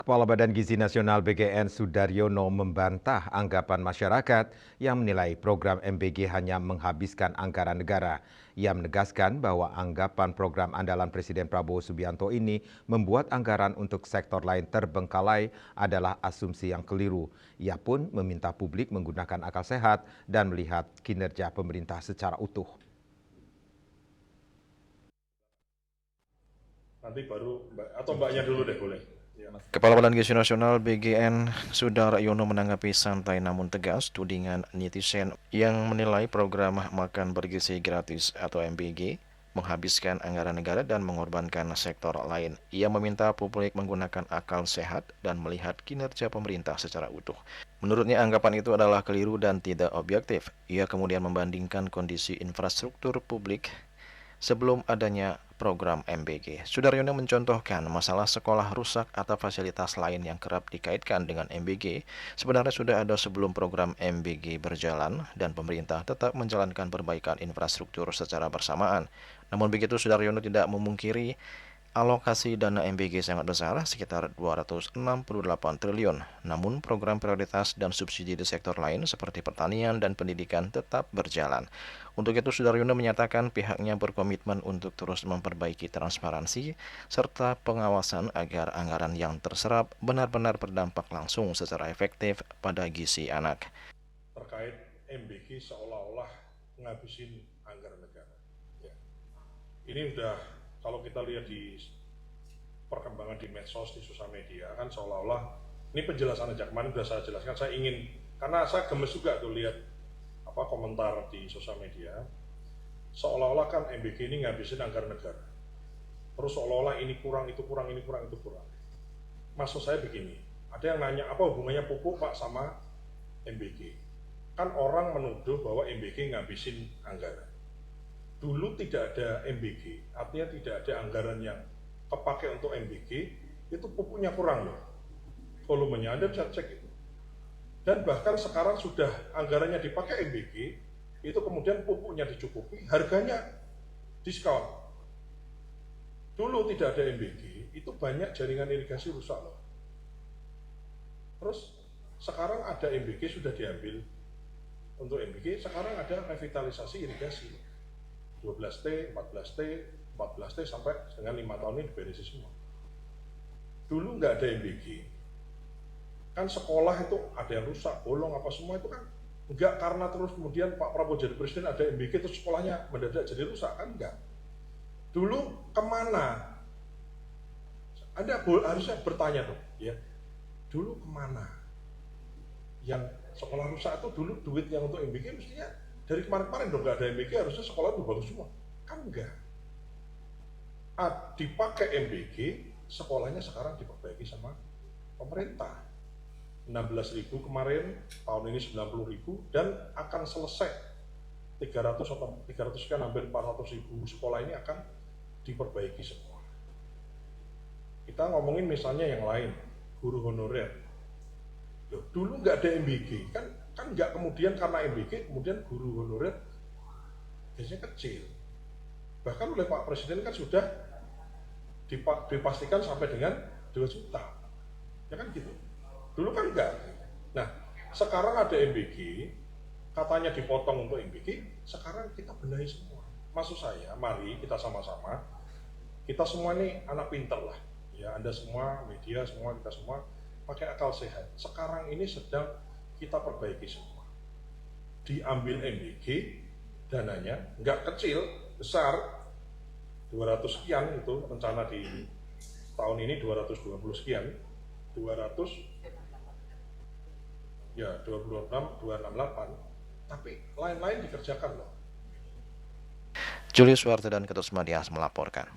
Kepala Badan Gizi Nasional BGN Sudaryono membantah anggapan masyarakat yang menilai program MBG hanya menghabiskan anggaran negara. Ia menegaskan bahwa anggapan program andalan Presiden Prabowo Subianto ini membuat anggaran untuk sektor lain terbengkalai adalah asumsi yang keliru. Ia pun meminta publik menggunakan akal sehat dan melihat kinerja pemerintah secara utuh. Nanti baru atau mbaknya dulu deh boleh. Ya. Kepala Badan Gizi Nasional BGN Sudaryono menanggapi santai namun tegas tudingan netizen yang menilai program makan bergizi gratis atau MBG menghabiskan anggaran negara dan mengorbankan sektor lain. Ia meminta publik menggunakan akal sehat dan melihat kinerja pemerintah secara utuh. Menurutnya anggapan itu adalah keliru dan tidak objektif. Ia kemudian membandingkan kondisi infrastruktur publik sebelum adanya program MBG. Sudaryono mencontohkan masalah sekolah rusak atau fasilitas lain yang kerap dikaitkan dengan MBG. Sebenarnya sudah ada sebelum program MBG berjalan dan pemerintah tetap menjalankan perbaikan infrastruktur secara bersamaan. Namun begitu, Sudaryono tidak memungkiri alokasi dana MBG sangat besar, sekitar 268 triliun. Namun program prioritas dan subsidi di sektor lain seperti pertanian dan pendidikan tetap berjalan. Untuk itu, Sudaryono menyatakan pihaknya berkomitmen untuk terus memperbaiki transparansi serta pengawasan agar anggaran yang terserap benar-benar berdampak langsung secara efektif pada gizi anak. Terkait MBG seolah-olah ngabisin anggaran negara. Ya. Ini udah kalau kita lihat di perkembangan di medsos, di sosial media, kan seolah-olah ini penjelasan aja, kemarin sudah saya jelaskan, saya ingin, karena saya gemes juga tuh lihat komentar di sosial media, seolah-olah kan MBG ini ngabisin anggaran negara, terus seolah-olah ini kurang, itu kurang, ini kurang, itu kurang. Maksud saya begini, ada yang nanya apa hubungannya pupuk Pak sama MBG? Kan orang menuduh bahwa MBG ngabisin anggaran. Dulu tidak ada MBG, artinya tidak ada anggaran yang kepakai untuk MBG, itu pupuknya kurang loh. Volumenya Anda bisa cek itu. Dan bahkan sekarang sudah anggarannya dipakai MBG, itu kemudian pupuknya dicukupi, harganya diskon. Dulu tidak ada MBG, itu banyak jaringan irigasi rusak loh. Terus sekarang ada MBG sudah diambil untuk MBG, sekarang ada revitalisasi irigasi. 12T, 14T, 14T sampai dengan 5 tahun ini diberesin semua. Dulu nggak ada MBG, kan sekolah itu ada yang rusak, bolong apa semua itu kan nggak karena terus kemudian Pak Prabowo jadi presiden ada MBG terus sekolahnya mendadak jadi rusak, kan enggak. Dulu kemana? Anda harusnya bertanya dong, ya. Dulu kemana? Yang sekolah rusak itu dulu duit yang untuk MBG mestinya dari kemarin-kemarin dong nggak ada MBG, harusnya sekolah itu bagus semua, kan enggak. Dipakai MBG, sekolahnya sekarang diperbaiki sama pemerintah. 16.000 kemarin, tahun ini 90.000 dan akan selesai 300 atau 300 sekian hampir 400.000 sekolah ini akan diperbaiki semua. Kita ngomongin misalnya yang lain, guru honorer. Loh, dulu nggak ada MBG, kan nggak kemudian karena MBG kemudian guru honorer biasanya kecil. Bahkan oleh Pak Presiden kan sudah dipastikan sampai dengan 2 juta. Ya kan gitu. Dulu kan enggak. Nah, sekarang ada MBG, katanya dipotong untuk MBG, sekarang kita benahi semua. Maksud saya, mari kita sama-sama, kita semua ini anak pinter lah. Ya, Anda semua, media semua, kita semua pakai akal sehat. Sekarang ini sedang kita perbaiki semua. Diambil MBG, dananya nggak kecil, besar, 200 sekian itu rencana di tahun ini 220 sekian, 200 ya 226, 268, tapi lain-lain dikerjakan loh. Julius Warte dan Ketut Madias melaporkan.